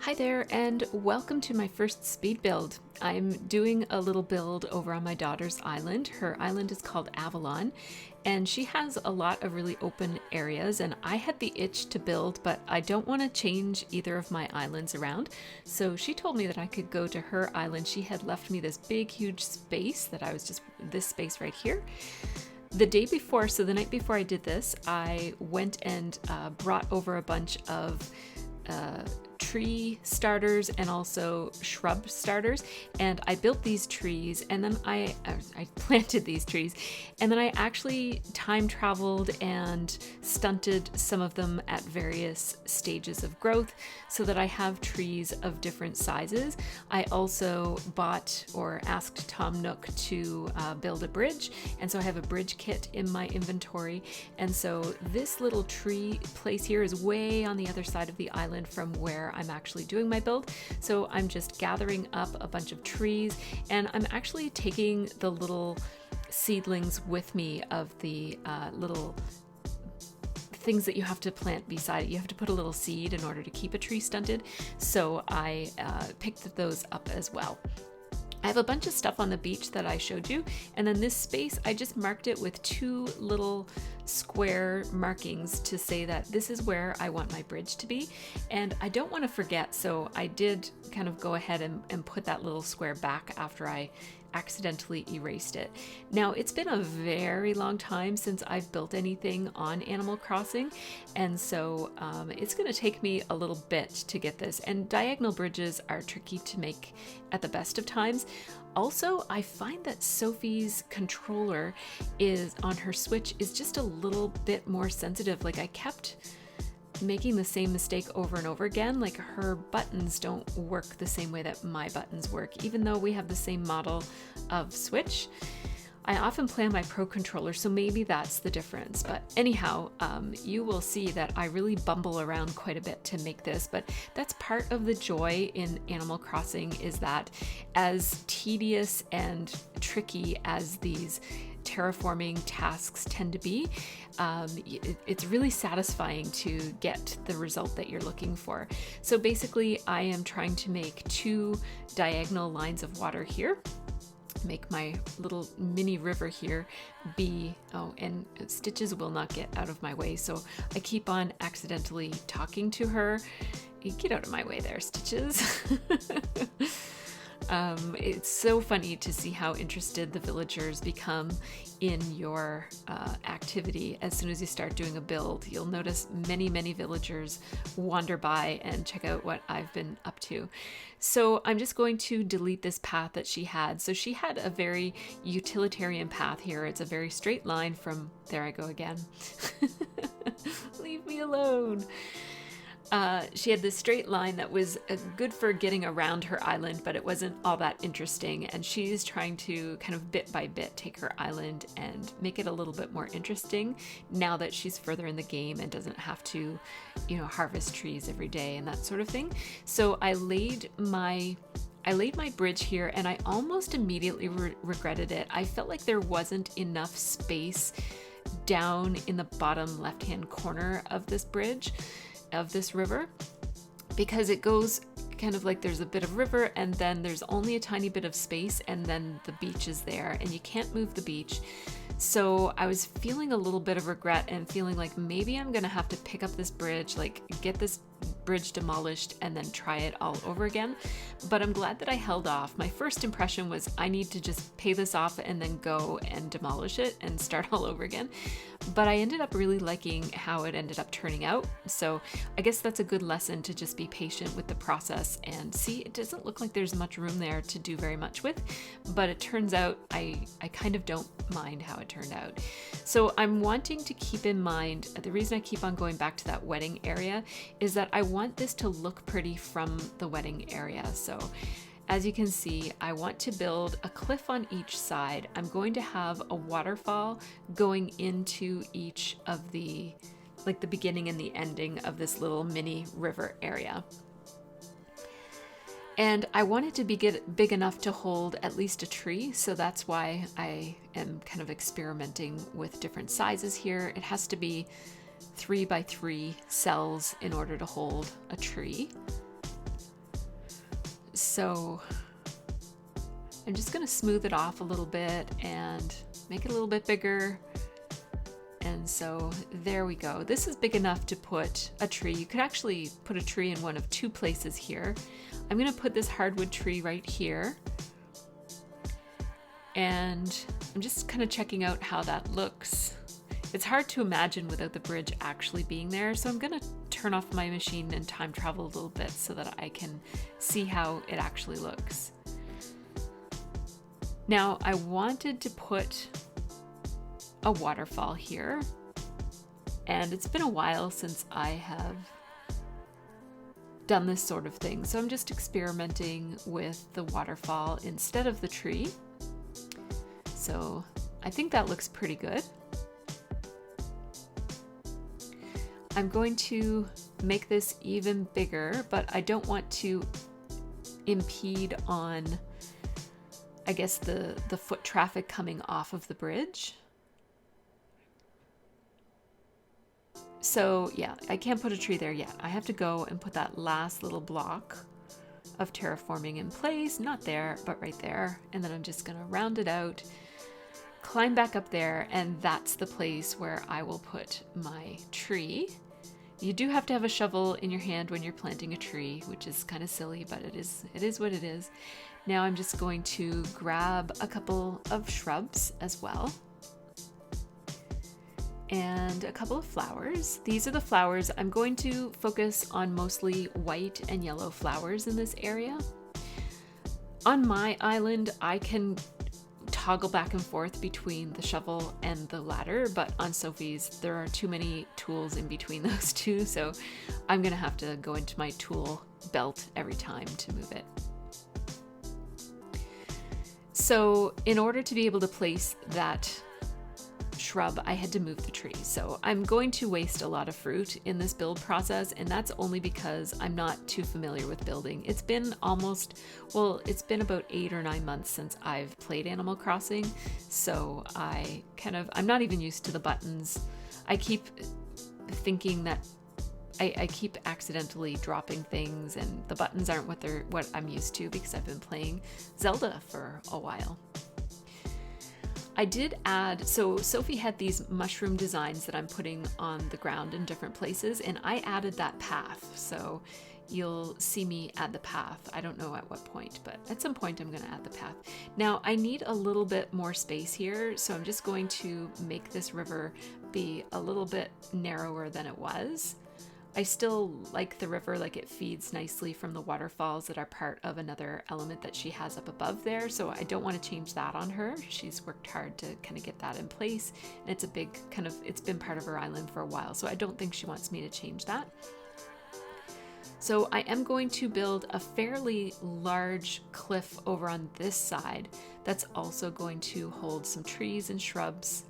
Hi there, and welcome to my first speed build. I'm doing a little build over on my daughter's island. Her island is called Avalon, and she has a lot of really open areas, and I had the itch to build, but I don't want to change either of my islands around. So she told me that I could go to her island. She had left me this big, huge space that I was just, this space right here. The day before, so the night before I did this, I went and brought over a bunch of tree starters and also shrub starters, and I built these trees, and then I planted these trees, and then I actually time traveled and stunted some of them at various stages of growth so that I have trees of different sizes. I also bought or asked Tom Nook to build a bridge, and so I have a bridge kit in my inventory. And so this little tree place here is way on the other side of the island from where I'm actually doing my build. So I'm just gathering up a bunch of trees, and I'm actually taking the little seedlings with me of the little things that you have to plant beside it. You have to put a little seed in order to keep a tree stunted. So I picked those up as well. I have a bunch of stuff on the beach that I showed you, and then this space, I just marked it with two little square markings to say that this is where I want my bridge to be, and I don't want to forget, so I did kind of go ahead and put that little square back after I accidentally erased it. Now, it's been a very long time since I've built anything on Animal Crossing, and so it's going to take me a little bit to get this, and diagonal bridges are tricky to make at the best of times. Also, I find that Sophie's controller is on her Switch is just a little bit more sensitive. Like, I kept making the same mistake over and over again. Like, her buttons don't work the same way that my buttons work, even though we have the same model of Switch. I often play on my Pro controller, so maybe that's the difference. But anyhow, you will see that I really bumble around quite a bit to make this, but that's part of the joy in Animal Crossing, is that as tedious and tricky as these terraforming tasks tend to be, it's really satisfying to get the result that you're looking for. So basically, I am trying to make two diagonal lines of water here, make my little mini river here be, oh, and Stitches will not get out of my way, so I keep on accidentally talking to her. Get out of my way there, Stitches. It's so funny to see how interested the villagers become in your activity. As soon as you start doing a build, you'll notice many villagers wander by and check out what I've been up to. So I'm just going to delete this path that she had. So she had a very utilitarian path here. It's a very straight line from, there I go again. Leave me alone. She had this straight line that was good for getting around her island, but it wasn't all that interesting. And she's trying to kind of bit by bit take her island and make it a little bit more interesting now that she's further in the game and doesn't have to, harvest trees every day and that sort of thing. So I laid my bridge here, and I almost immediately regretted it. I felt like there wasn't enough space down in the bottom left-hand corner of this bridge, of this river, because it goes kind of like there's a bit of river, and then there's only a tiny bit of space, and then the beach is there, and you can't move the beach. So I was feeling a little bit of regret and feeling like maybe I'm gonna have to pick up this bridge, like get this bridge demolished and then try it all over again. But I'm glad that I held off. My first impression was I need to just pay this off and then go and demolish it and start all over again. But I ended up really liking how it ended up turning out. So I guess that's a good lesson, to just be patient with the process and see. It doesn't look like there's much room there to do very much with, but it turns out I kind of don't mind how it turned out. So I'm wanting to keep in mind, the reason I keep on going back to that wedding area is that I want this to look pretty from the wedding area. So as you can see, I want to build a cliff on each side. I'm going to have a waterfall going into each of the, like the beginning and the ending of this little mini river area. And I want it to be big enough to hold at least a tree, so that's why I am kind of experimenting with different sizes here. It has to be 3 by 3 cells in order to hold a tree. So I'm just going to smooth it off a little bit and make it a little bit bigger. And so there we go. This is big enough to put a tree. You could actually put a tree in one of two places here. I'm going to put this hardwood tree right here. And I'm just kind of checking out how that looks. It's hard to imagine without the bridge actually being there. So I'm going to turn off my machine and time travel a little bit so that I can see how it actually looks. Now, I wanted to put a waterfall here, and it's been a while since I have done this sort of thing, so I'm just experimenting with the waterfall instead of the tree. So I think that looks pretty good. I'm going to make this even bigger, but I don't want to impede on, I guess, the foot traffic coming off of the bridge. So yeah, I can't put a tree there yet. I have to go and put that last little block of terraforming in place. Not there, but right there. And then I'm just gonna round it out, climb back up there, and that's the place where I will put my tree. You do have to have a shovel in your hand when you're planting a tree, which is kind of silly, but it is what it is. Now I'm just going to grab a couple of shrubs as well. And a couple of flowers. These are the flowers. I'm going to focus on mostly white and yellow flowers in this area. On my island, I can toggle back and forth between the shovel and the ladder, but on Sophie's, there are too many tools in between those two, so I'm gonna have to go into my tool belt every time to move it. So in order to be able to place that shrub, I had to move the tree. So I'm going to waste a lot of fruit in this build process, and that's only because I'm not too familiar with building. It's been it's been about 8 or 9 months since I've played Animal Crossing, so I'm not even used to the buttons. I keep thinking that I keep accidentally dropping things, and the buttons aren't what I'm used to because I've been playing Zelda for a while. I did add, so Sophie had these mushroom designs that I'm putting on the ground in different places, and I added that path. So you'll see me add the path. I don't know at what point, but at some point I'm going to add the path. Now I need a little bit more space here, so I'm just going to make this river be a little bit narrower than it was. I still like the river, like it feeds nicely from the waterfalls that are part of another element that she has up above there. So I don't want to change that on her. She's worked hard to kind of get that in place. And it's a big it's been part of her island for a while. So I don't think she wants me to change that. So I am going to build a fairly large cliff over on this side that's also going to hold some trees and shrubs.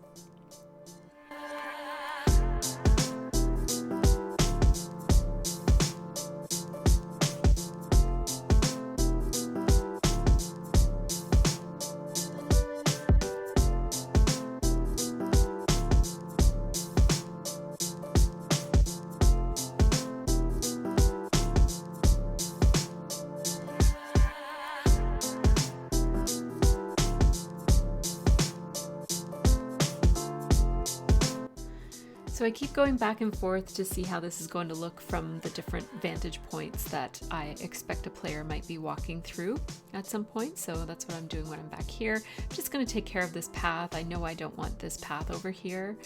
So I keep going back and forth to see how this is going to look from the different vantage points that I expect a player might be walking through at some point. So that's what I'm doing when I'm back here. I'm just going to take care of this path. I know I don't want this path over here.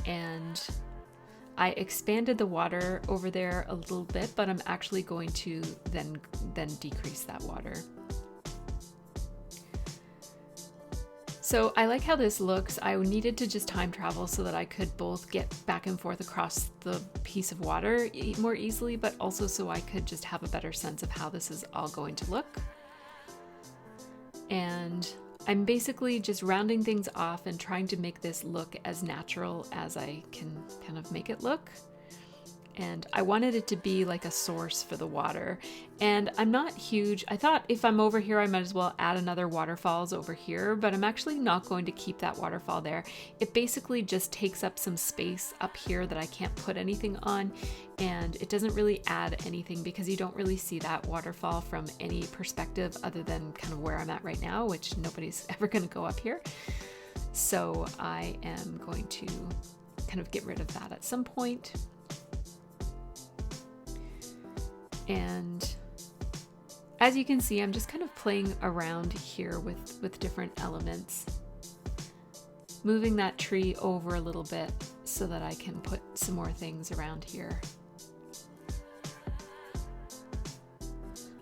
And I expanded the water over there a little bit, but I'm actually going to then decrease that water. So I like how this looks. I needed to just time travel so that I could both get back and forth across the piece of water more easily, but also so I could just have a better sense of how this is all going to look. And I'm basically just rounding things off and trying to make this look as natural as I can kind of make it look. And I wanted it to be like a source for the water. And I'm not huge. I thought if I'm over here, I might as well add another waterfalls over here, but I'm actually not going to keep that waterfall there. It basically just takes up some space up here that I can't put anything on, and it doesn't really add anything because you don't really see that waterfall from any perspective other than kind of where I'm at right now, which nobody's ever going to go up here. So I am going to kind of get rid of that at some point. And as you can see, I'm just kind of playing around here with different elements, moving that tree over a little bit so that I can put some more things around here.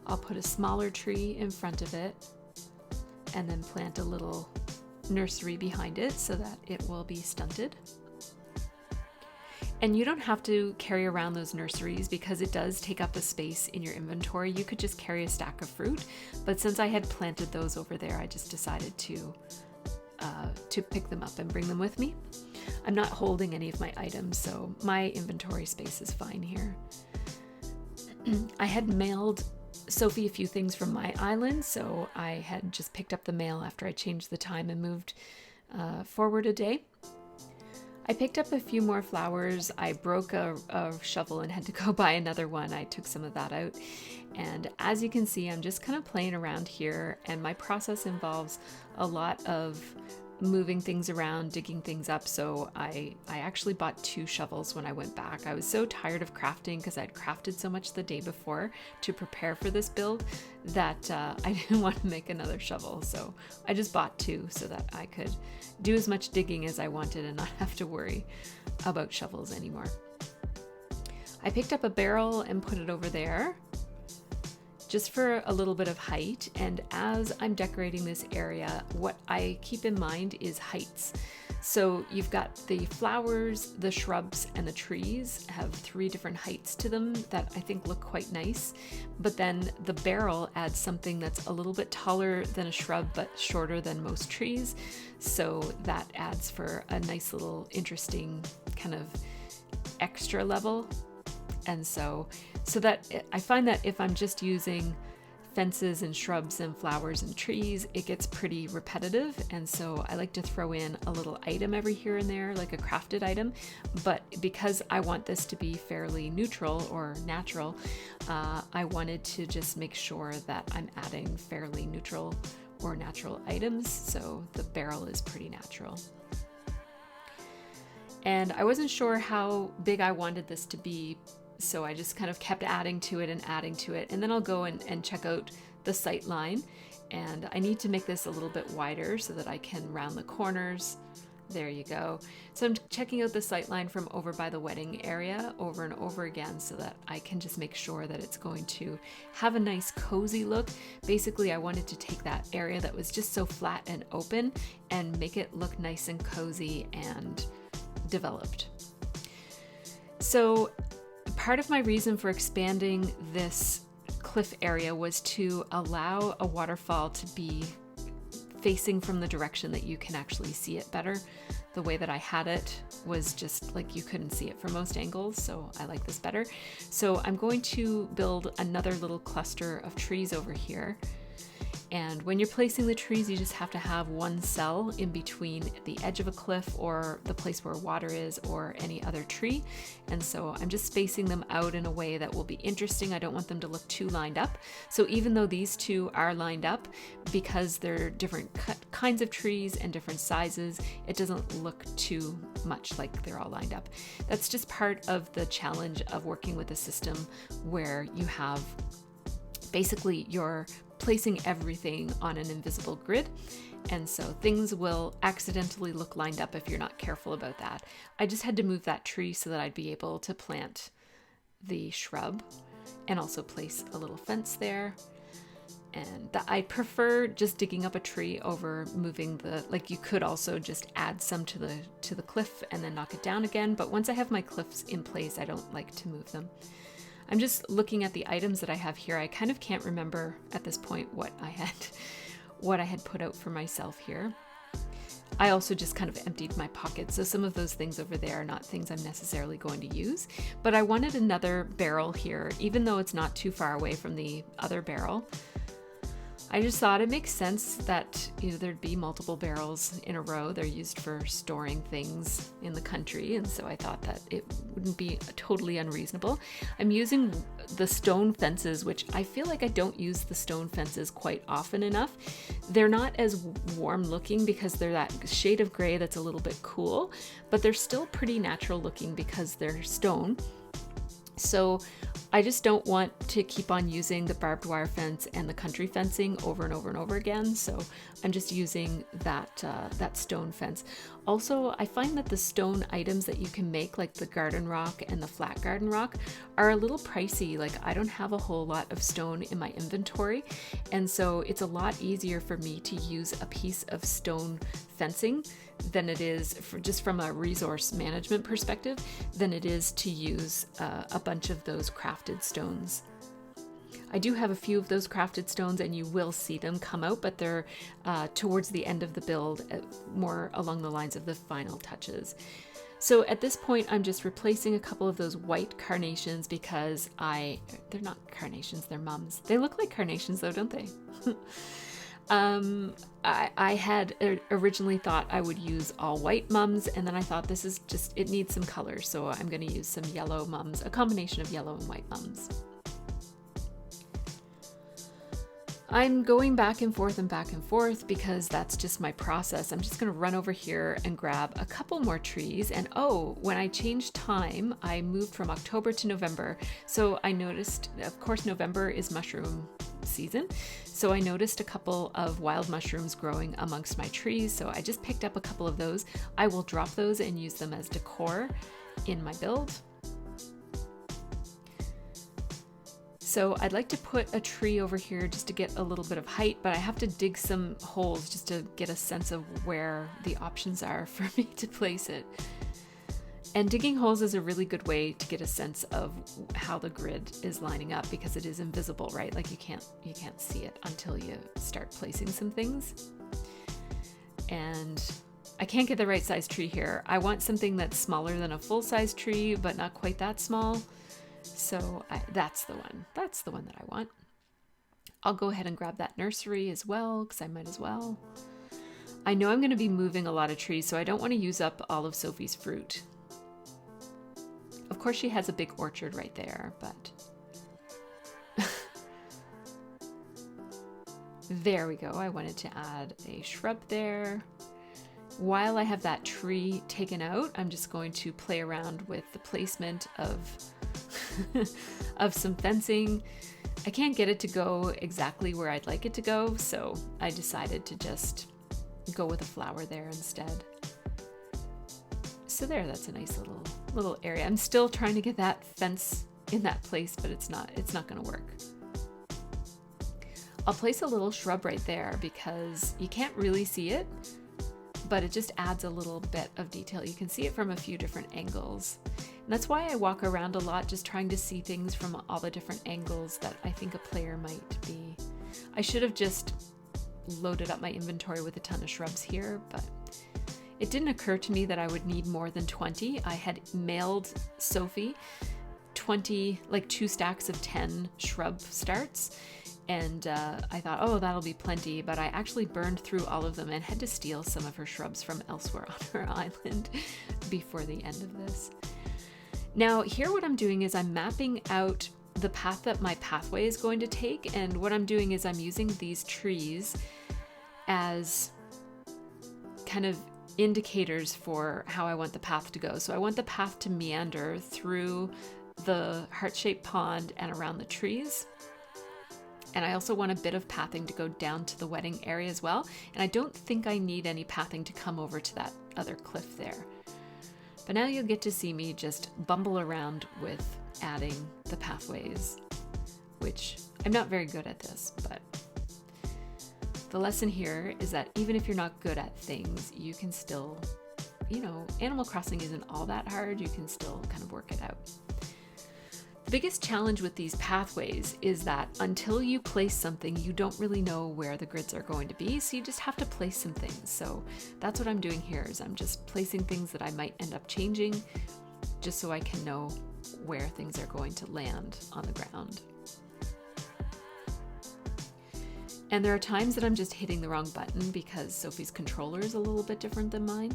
I'll put a smaller tree in front of it and then plant a little nursery behind it so that it will be stunted. And you don't have to carry around those nurseries because it does take up a space in your inventory. You could just carry a stack of fruit, but since I had planted those over there, I just decided to pick them up and bring them with me. I'm not holding any of my items, so my inventory space is fine here. I had mailed Sophie a few things from my island, so I had just picked up the mail after I changed the time and moved forward a day. I picked up a few more flowers. I broke a shovel and had to go buy another one. I took some of that out. And as you can see, I'm just kind of playing around here, and my process involves a lot of moving things around, digging things up. So I actually bought 2 shovels when I went back. I was so tired of crafting because I'd crafted so much the day before to prepare for this build that I didn't want to make another shovel. So I just bought 2 so that I could do as much digging as I wanted and not have to worry about shovels anymore. I picked up a barrel and put it over there just for a little bit of height. And as I'm decorating this area, what I keep in mind is heights. So you've got the flowers, the shrubs, and the trees have 3 different heights to them that I think look quite nice. But then the barrel adds something that's a little bit taller than a shrub, but shorter than most trees. So that adds for a nice little interesting kind of extra level. And so that I find that if I'm just using fences and shrubs and flowers and trees, it gets pretty repetitive. And so I like to throw in a little item every here and there, like a crafted item. But because I want this to be fairly neutral or natural, I wanted to just make sure that I'm adding fairly neutral or natural items. So the barrel is pretty natural. And I wasn't sure how big I wanted this to be, so I just kind of kept adding to it. And then I'll go and check out the sight line. And I need to make this a little bit wider so that I can round the corners. There you go. So I'm checking out the sight line from over by the wedding area over and over again so that I can just make sure that it's going to have a nice cozy look. Basically, I wanted to take that area that was just so flat and open and make it look nice and cozy and developed. So part of my reason for expanding this cliff area was to allow a waterfall to be facing from the direction that you can actually see it better. The way that I had it was just like you couldn't see it from most angles, so I like this better. So I'm going to build another little cluster of trees over here. And when you're placing the trees, you just have to have one cell in between the edge of a cliff or the place where water is or any other tree. And so I'm just spacing them out in a way that will be interesting. I don't want them to look too lined up. So even though these 2 are lined up, because they're different kinds of trees and different sizes, it doesn't look too much like they're all lined up. That's just part of the challenge of working with a system where you have basically you're placing everything on an invisible grid, and so things will accidentally look lined up if you're not careful about that. I just had to move that tree so that I'd be able to plant the shrub and also place a little fence there. And I prefer just digging up a tree over moving like you could also just add some to the cliff and then knock it down again, but once I have my cliffs in place, I don't like to move them. I'm just looking at the items that I have here. I kind of can't remember at this point what I had put out for myself here. I also just kind of emptied my pockets. So some of those things over there are not things I'm necessarily going to use, but I wanted another barrel here, even though it's not too far away from the other barrel. I just thought it makes sense that, you know, there'd be multiple barrels in a row. They're used for storing things in the country, and so I thought that it wouldn't be totally unreasonable. I'm using the stone fences, which I feel like I don't use the stone fences quite often enough. They're not as warm looking because they're that shade of gray that's a little bit cool, but they're still pretty natural looking because they're stone. So I just don't want to keep on using the barbed wire fence and the country fencing over and over and over again. So I'm just using that stone fence. Also, I find that the stone items that you can make, like the garden rock and the flat garden rock, are a little pricey. Like, I don't have a whole lot of stone in my inventory. And so it's a lot easier for me to use a piece of stone fencing than it is, just from a resource management perspective, than it is to use a bunch of those crafted stones. I do have a few of those crafted stones, and you will see them come out, but they're towards the end of the build, more along the lines of the final touches. So at this point, I'm just replacing a couple of those white carnations because they're not carnations, they're mums. They look like carnations though, don't they? I had originally thought I would use all white mums, and then I thought this is just, it needs some color, so I'm going to use some yellow mums, a combination of yellow and white mums. I'm going back and forth because that's just my process. I'm just going to run over here and grab a couple more trees. And when I changed time, I moved from October to November. So I noticed, of course, November is mushroom season. So I noticed a couple of wild mushrooms growing amongst my trees. So I just picked up a couple of those. I will drop those and use them as decor in my build. So I'd like to put a tree over here just to get a little bit of height, but I have to dig some holes just to get a sense of where the options are for me to place it. And digging holes is a really good way to get a sense of how the grid is lining up, because it is invisible, right? Like you can't see it until you start placing some things. And I can't get the right size tree here. I want something that's smaller than a full-size tree, but not quite that small. So that's the one. That's the one that I want. I'll go ahead and grab that nursery as well, because I might as well. I know I'm going to be moving a lot of trees, so I don't want to use up all of Sophie's fruit. Of course, she has a big orchard right there, but there we go. I wanted to add a shrub there. While I have that tree taken out, I'm just going to play around with the placement of of some fencing. I can't get it to go exactly where I'd like it to go, so I decided to just go with a flower there instead. So there, that's a nice little area. I'm still trying to get that fence in that place, but it's not going to work. I'll place a little shrub right there because you can't really see it, but it just adds a little bit of detail. You can see it from a few different angles. And that's why I walk around a lot, just trying to see things from all the different angles that I think a player might be. I should have just loaded up my inventory with a ton of shrubs here, but it didn't occur to me that I would need more than 20. I had mailed Sophie 20, like 2 stacks of 10 shrub starts. And I thought, oh, that'll be plenty. But I actually burned through all of them and had to steal some of her shrubs from elsewhere on her island before the end of this. Now, here what I'm doing is I'm mapping out the path that my pathway is going to take. And what I'm doing is I'm using these trees as kind of indicators for how I want the path to go. So I want the path to meander through the heart-shaped pond and around the trees. And I also want a bit of pathing to go down to the wedding area as well. And I don't think I need any pathing to come over to that other cliff there. But now you'll get to see me just bumble around with adding the pathways, which I'm not very good at this, but the lesson here is that even if you're not good at things, you can still, Animal Crossing isn't all that hard. You can still kind of work it out. The biggest challenge with these pathways is that until you place something, you don't really know where the grids are going to be, so you just have to place some things. So that's what I'm doing here, is I'm just placing things that I might end up changing, just so I can know where things are going to land on the ground. And there are times that I'm just hitting the wrong button because Sophie's controller is a little bit different than mine.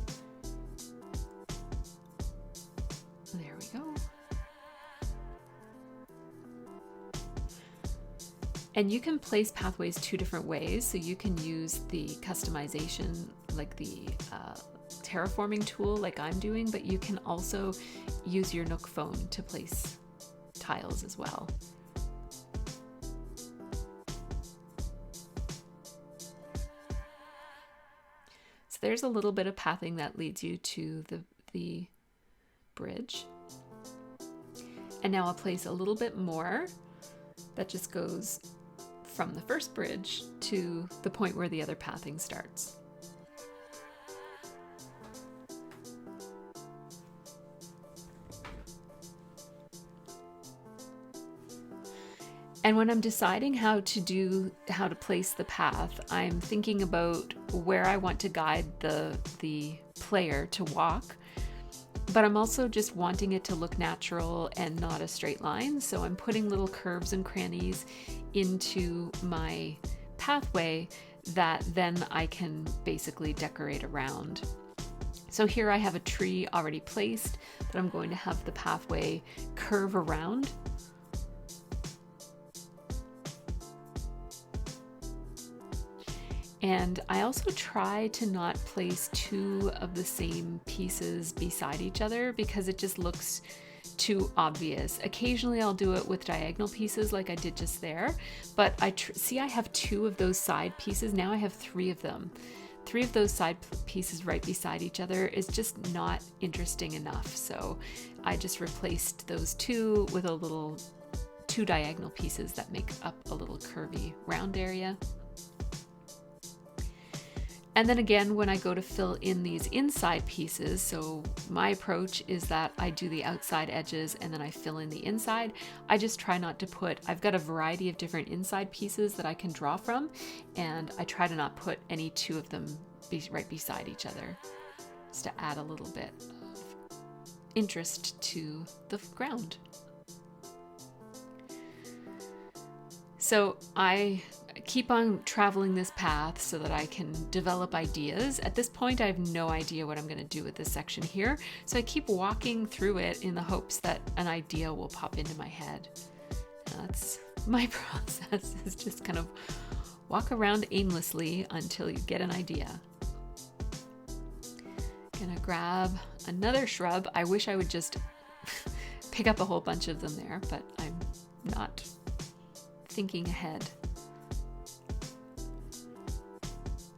There we go. And you can place pathways two different ways. So you can use the customization, like the terraforming tool like I'm doing, but you can also use your Nook phone to place tiles as well. So there's a little bit of pathing that leads you to the bridge. And now I'll place a little bit more that just goes from the first bridge to the point where the other pathing starts. And when I'm deciding how to place the path, I'm thinking about where I want to guide the player to walk, but I'm also just wanting it to look natural and not a straight line. So I'm putting little curves and crannies into my pathway that then I can basically decorate around. So here I have a tree already placed that I'm going to have the pathway curve around. And I also try to not place two of the same pieces beside each other because it just looks too obvious. Occasionally I'll do it with diagonal pieces like I did just there, but see I have two of those side pieces. Now I have three of them. Three of those side pieces right beside each other is just not interesting enough. So I just replaced those two with two diagonal pieces that make up a little curvy round area. And then again, when I go to fill in these inside pieces, so my approach is that I do the outside edges and then I fill in the inside. I just try not to I've got a variety of different inside pieces that I can draw from, and I try to not put any two of them right beside each other, just to add a little bit of interest to the ground. So I keep on traveling this path so that I can develop ideas. At this point, I have no idea what I'm going to do with this section here. So I keep walking through it in the hopes that an idea will pop into my head. That's my process, is just kind of walk around aimlessly until you get an idea. Gonna grab another shrub. I wish I would just pick up a whole bunch of them there, but I'm not thinking ahead.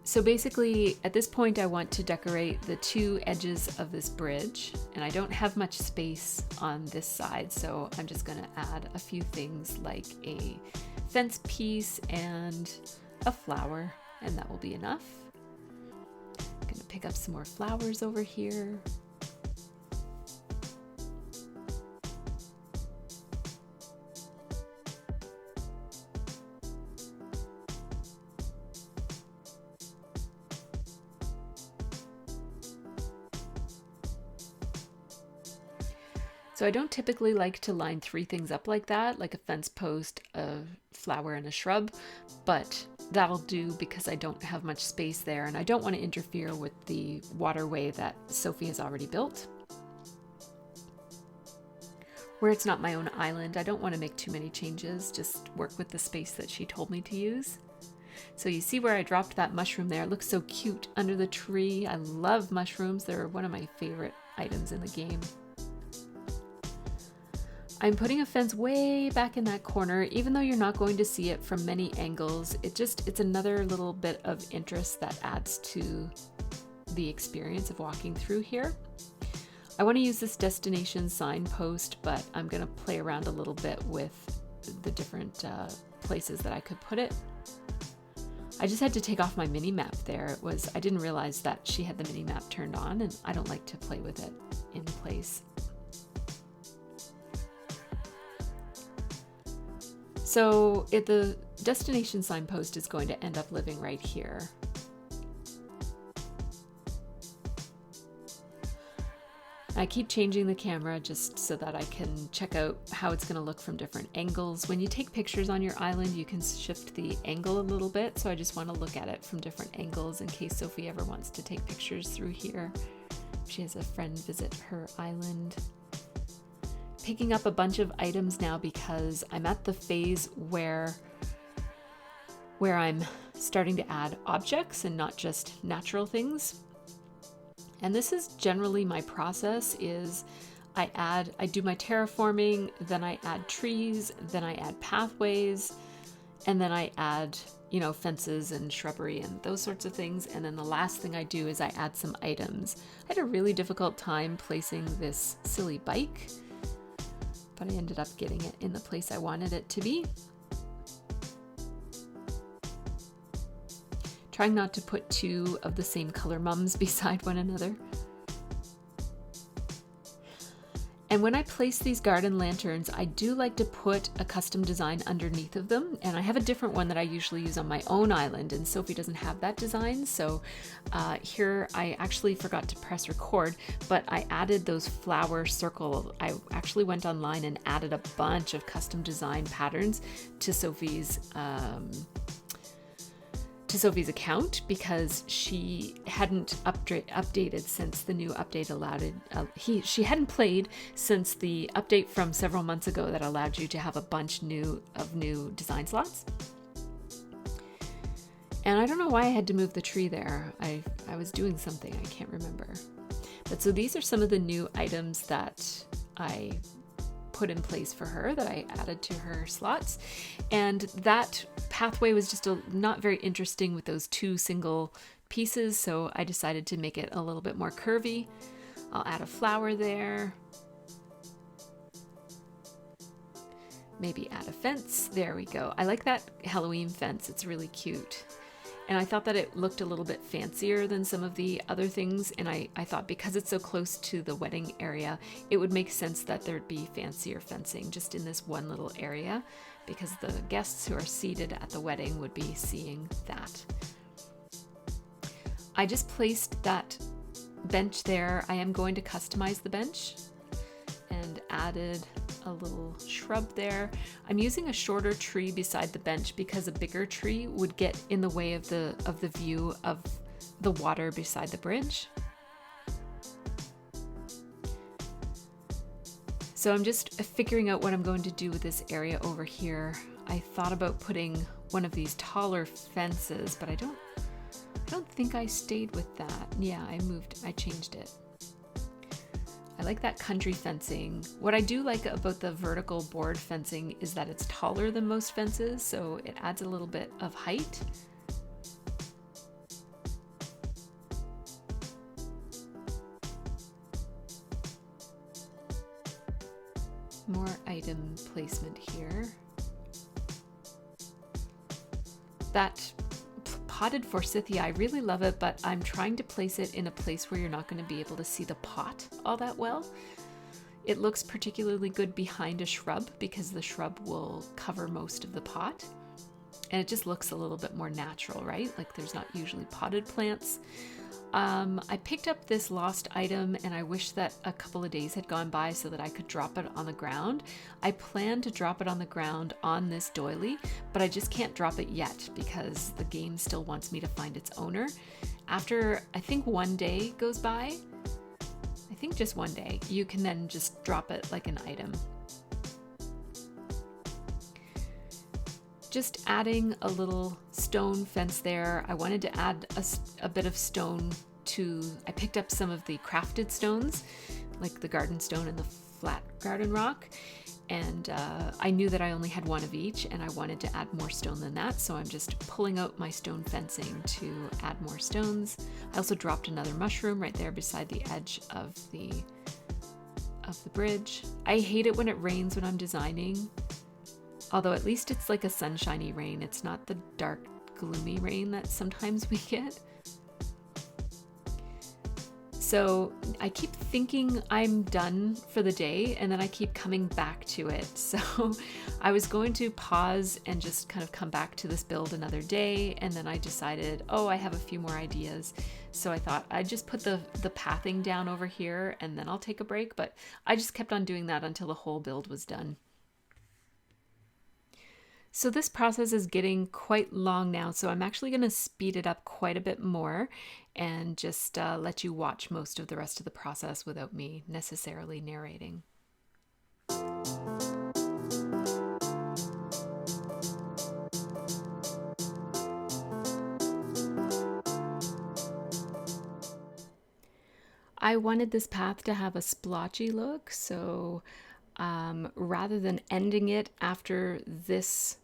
So basically, at this point, I want to decorate the two edges of this bridge, and I don't have much space on this side, so I'm just going to add a few things like a fence piece and a flower, and that will be enough. I'm going to pick up some more flowers over here. So I don't typically like to line three things up like that, like a fence post, a flower, and a shrub, but that'll do because I don't have much space there and I don't want to interfere with the waterway that Sophie has already built. Where it's not my own island, I don't want to make too many changes, just work with the space that she told me to use. So you see where I dropped that mushroom there? It looks so cute under the tree. I love mushrooms. They're one of my favorite items in the game. I'm putting a fence way back in that corner, even though you're not going to see it from many angles. It's another little bit of interest that adds to the experience of walking through here. I want to use this destination signpost, but I'm going to play around a little bit with the different places that I could put it. I just had to take off my mini map there. I didn't realize that she had the mini map turned on, and I don't like to play with it in place. So the destination signpost is going to end up living right here. I keep changing the camera just so that I can check out how it's going to look from different angles. When you take pictures on your island, you can shift the angle a little bit, so I just want to look at it from different angles in case Sophie ever wants to take pictures through here. She has a friend visit her island. Picking up a bunch of items now because I'm at the phase where I'm starting to add objects and not just natural things. And this is generally my process is I do my terraforming, then I add trees, then I add pathways, and then I add, fences and shrubbery and those sorts of things. And then the last thing I do is I add some items. I had a really difficult time placing this silly bike, but I ended up getting it in the place I wanted it to be. Trying not to put two of the same color mums beside one another. And when I place these garden lanterns, I do like to put a custom design underneath of them. And I have a different one that I usually use on my own island, and Sophie doesn't have that design. So here I actually forgot to press record, but I added those flower circle. I actually went online and added a bunch of custom design patterns to Sophie's account because she hadn't updated since the new update allowed it. She hadn't played since the update from several months ago that allowed you to have a bunch of new design slots. And I don't know why I had to move the tree there. I was doing something, I can't remember. But so these are some of the new items that I put in place for her that I added to her slots. And that pathway was just not very interesting with those two single pieces, so I decided to make it a little bit more curvy. I'll add a flower there. Maybe add a fence. There we go. I like that Halloween fence. It's really cute. And I thought that it looked a little bit fancier than some of the other things. And I thought because it's so close to the wedding area, it would make sense that there'd be fancier fencing just in this one little area, because the guests who are seated at the wedding would be seeing that. I just placed that bench there. I am going to customize the bench and added a little shrub there. I'm using a shorter tree beside the bench because a bigger tree would get in the way of the view of the water beside the bridge. So I'm just figuring out what I'm going to do with this area over here. I thought about putting one of these taller fences, but I don't think I stayed with that. Yeah, I changed it. I like that country fencing. What I do like about the vertical board fencing is that it's taller than most fences, so it adds a little bit of height. More item placement here. That potted forsythia, I really love it, but I'm trying to place it in a place where you're not going to be able to see the pot all that well. It looks particularly good behind a shrub because the shrub will cover most of the pot. And it just looks a little bit more natural, right? Like there's not usually potted plants. I picked up this lost item and I wish that a couple of days had gone by so that I could drop it on the ground. I plan to drop it on the ground on this doily, but I just can't drop it yet because the game still wants me to find its owner. After, I think one day goes by, I think just one day, you can then just drop it like an item. Just adding a little stone fence there. I wanted to add a bit of stone I picked up some of the crafted stones, like the garden stone and the flat garden rock. And I knew that I only had one of each and I wanted to add more stone than that. So I'm just pulling out my stone fencing to add more stones. I also dropped another mushroom right there beside the edge of the bridge. I hate it when it rains when I'm designing. Although at least it's like a sunshiny rain. It's not the dark, gloomy rain that sometimes we get. So I keep thinking I'm done for the day, and then I keep coming back to it. So I was going to pause and just kind of come back to this build another day, and then I decided, oh, I have a few more ideas. So I thought I'd just put the pathing down over here and then I'll take a break, but I just kept on doing that until the whole build was done. So this process is getting quite long now, so I'm actually going to speed it up quite a bit more and just let you watch most of the rest of the process without me necessarily narrating. I wanted this path to have a splotchy look, so rather than ending it after this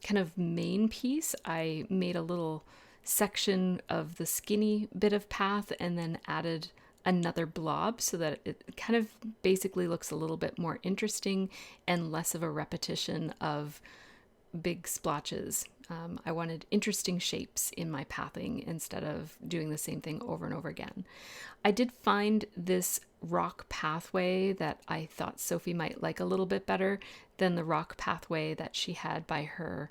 kind of main piece, I made a little section of the skinny bit of path and then added another blob so that it kind of basically looks a little bit more interesting and less of a repetition of big splotches. I wanted interesting shapes in my pathing instead of doing the same thing over and over again. I did find this rock pathway that I thought Sophie might like a little bit better than the rock pathway that she had by her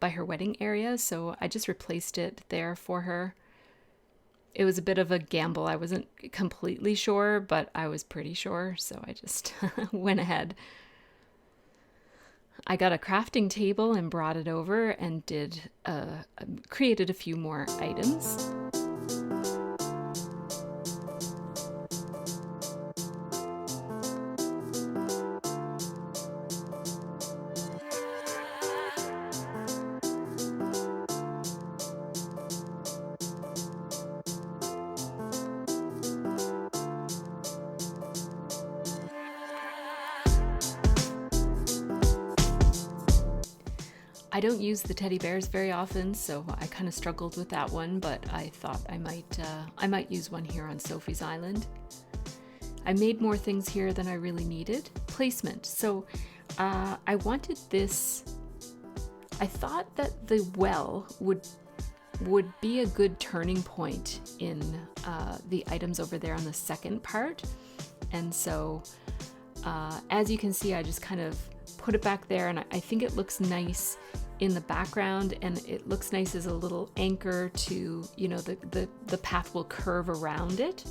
wedding area, so I just replaced it there for her. It was a bit of a gamble. I wasn't completely sure, but I was pretty sure, so I just went ahead. I got a crafting table and brought it over and created a few more items. I don't use the teddy bears very often, so I kind of struggled with that one, but I thought I might use one here on Sophie's Island. I made more things here than I really needed. Placement. So I wanted this. I thought that the well would be a good turning point in the items over there on the second part, and so as you can see, I just kind of put it back there, and I think it looks nice in the background, and it looks nice as a little anchor to, you know, the path will curve around it.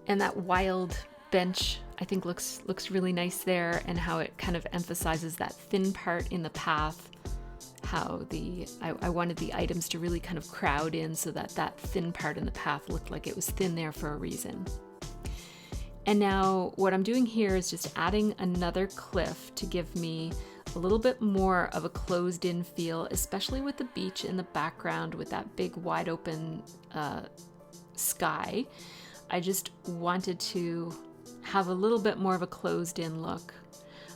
And that wild bench I think looks really nice there, and how it kind of emphasizes that thin part in the path, how I wanted the items to really kind of crowd in so that thin part in the path looked like it was thin there for a reason. And now what I'm doing here is just adding another cliff to give me a little bit more of a closed in feel, especially with the beach in the background with that big wide open sky. I just wanted to have a little bit more of a closed in look.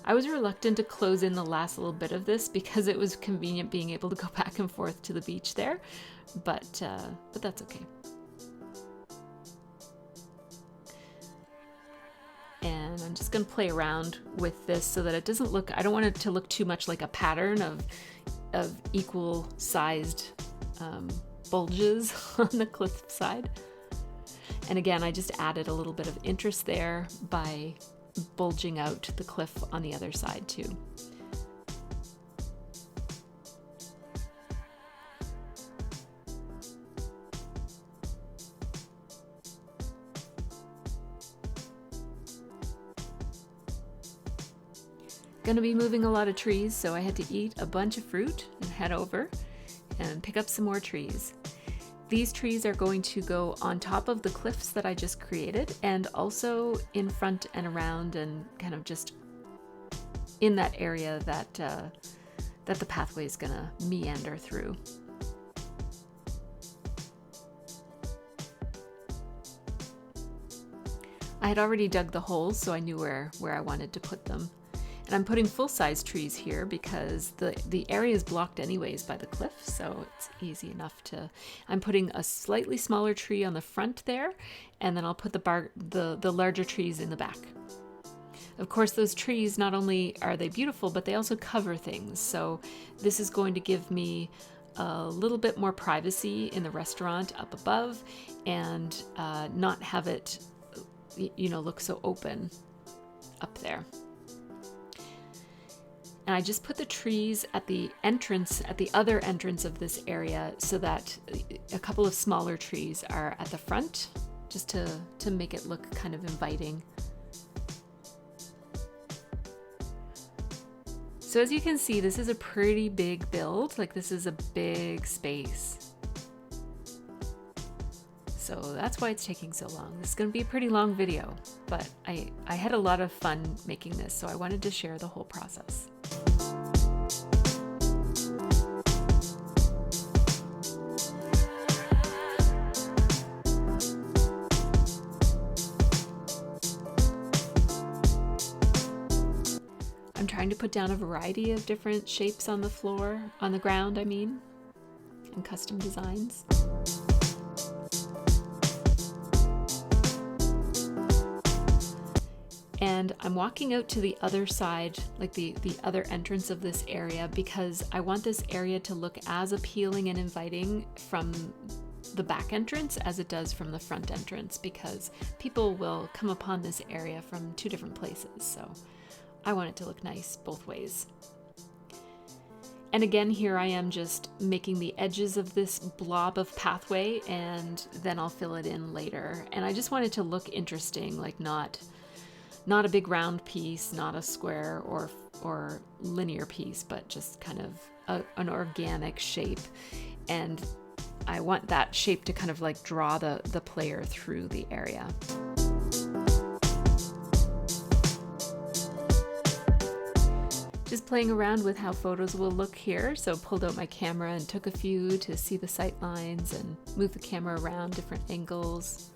I was reluctant to close in the last little bit of this because it was convenient being able to go back and forth to the beach there, but that's okay. And I'm just going to play around with this so that it doesn't look, I don't want it to look too much like a pattern of equal sized bulges on the cliff side. And again, I just added a little bit of interest there by bulging out the cliff on the other side too. Going to be moving a lot of trees, so I had to eat a bunch of fruit and head over and pick up some more trees. These trees are going to go on top of the cliffs that I just created, and also in front and around, and kind of just in that area that the pathway is going to meander through. I had already dug the holes, so I knew where I wanted to put them. And I'm putting full-size trees here because the area is blocked anyways by the cliff, so it's easy enough to... I'm putting a slightly smaller tree on the front there, and then I'll put the larger trees in the back. Of course, those trees, not only are they beautiful, but they also cover things. So this is going to give me a little bit more privacy in the restaurant up above and not have it, look so open up there. And I just put the trees at the other entrance of this area, so that a couple of smaller trees are at the front, just to make it look kind of inviting. So as you can see, this is a pretty big build. Like, this is a big space. So that's why it's taking so long. This is going to be a pretty long video, but I had a lot of fun making this, so I wanted to share the whole process. I'm trying to put down a variety of different shapes on the ground, and custom designs. And I'm walking out to the other side, like the other entrance of this area, because I want this area to look as appealing and inviting from the back entrance as it does from the front entrance, because people will come upon this area from two different places. So I want it to look nice both ways. And again, here I am just making the edges of this blob of pathway, and then I'll fill it in later. And I just want it to look interesting, like not a big round piece, not a square or linear piece, but just kind of an organic shape. And I want that shape to kind of like draw the player through the area. Just playing around with how photos will look here. So pulled out my camera and took a few to see the sight lines and move the camera around different angles.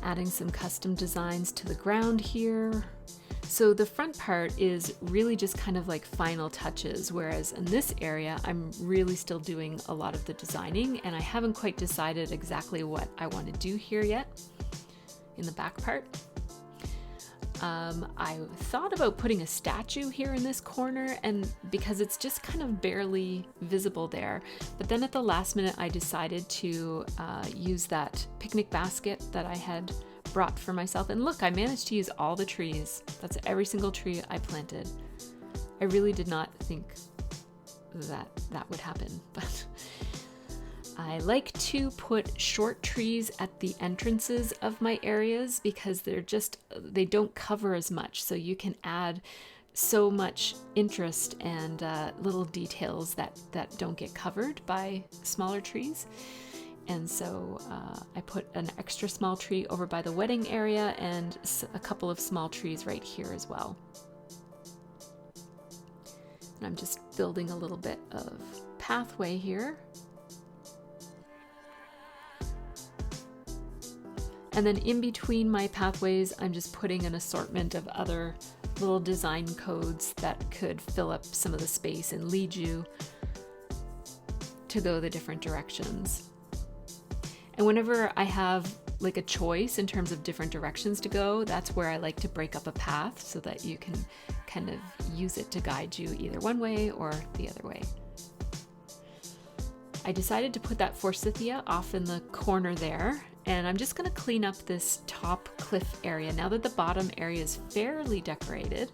Adding some custom designs to the ground here. So the front part is really just kind of like final touches, whereas in this area, I'm really still doing a lot of the designing, and I haven't quite decided exactly what I want to do here yet in the back part. I thought about putting a statue here in this corner, and because it's just kind of barely visible there, but then at the last minute I decided to use that picnic basket that I had brought for myself. And look, I managed to use all the trees. That's every single tree I planted. I really did not think that would happen, but I like to put short trees at the entrances of my areas because they don't cover as much. So you can add so much interest and little details that don't get covered by smaller trees. And so I put an extra small tree over by the wedding area and a couple of small trees right here as well. And I'm just building a little bit of pathway here. And then in between my pathways, I'm just putting an assortment of other little design codes that could fill up some of the space and lead you to go the different directions. And whenever I have like a choice in terms of different directions to go, that's where I like to break up a path so that you can kind of use it to guide you either one way or the other way. I decided to put that forsythia off in the corner there, and I'm just going to clean up this top cliff area now that the bottom area is fairly decorated.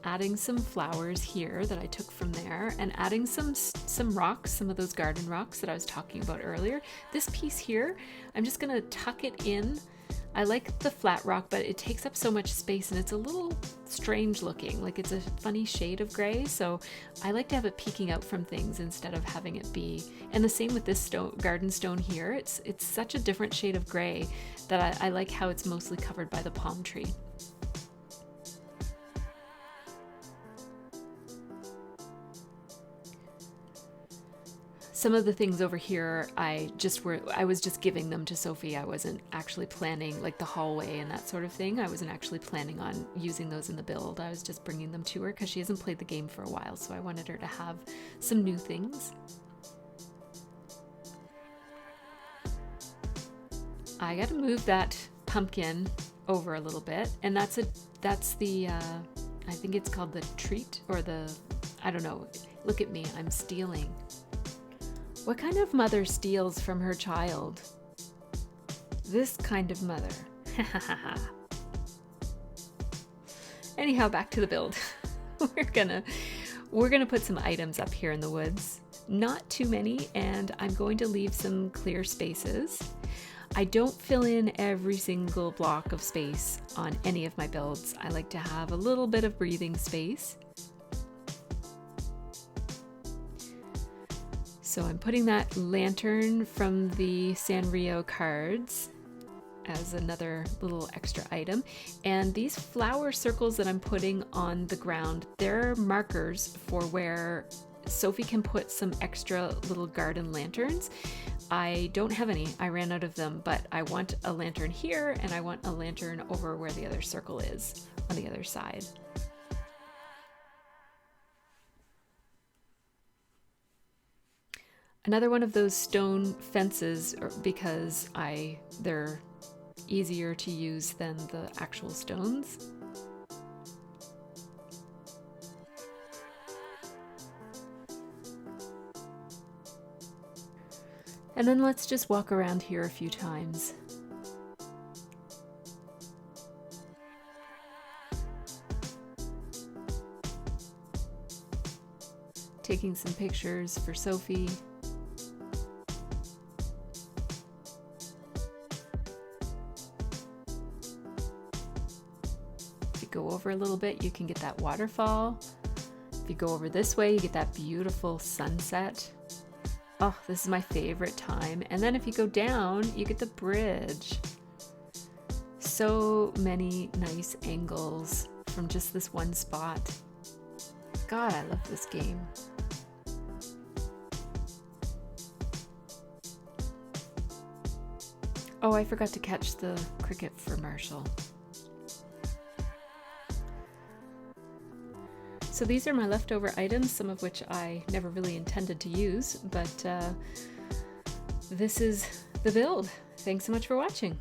Adding some flowers here that I took from there, and adding some rocks, some of those garden rocks that I was talking about earlier. This piece here, I'm just going to tuck it in. I like the flat rock, but it takes up so much space and it's a little strange looking, like it's a funny shade of gray. So I like to have it peeking out from things instead of having it be. And the same with this garden stone here. It's such a different shade of gray that I like how it's mostly covered by the palm tree. Some of the things over here, I was just giving them to Sophie. I wasn't actually planning, like the hallway and that sort of thing. I wasn't actually planning on using those in the build. I was just bringing them to her because she hasn't played the game for a while, so I wanted her to have some new things. I got to move that pumpkin over a little bit, and that's the I think it's called the treat or the I don't know. Look at me, I'm stealing. What kind of mother steals from her child? This kind of mother. Anyhow, back to the build. We're gonna put some items up here in the woods. Not too many, and I'm going to leave some clear spaces. I don't fill in every single block of space on any of my builds. I like to have a little bit of breathing space. So I'm putting that lantern from the Sanrio cards as another little extra item. And these flower circles that I'm putting on the ground, they're markers for where Sophie can put some extra little garden lanterns. I don't have any, I ran out of them, but I want a lantern here and I want a lantern over where the other circle is on the other side. Another one of those stone fences because they're easier to use than the actual stones. And then let's just walk around here a few times. Taking some pictures for Sophie. If you go over a little bit, you can get that waterfall. If you go over this way, you get that beautiful sunset. Oh, this is my favorite time. And then if you go down, you get the bridge. So many nice angles from just this one spot. God, I love this game. Oh, I forgot to catch the cricket for Marshall. So these are my leftover items, some of which I never really intended to use, but this is the build. Thanks so much for watching.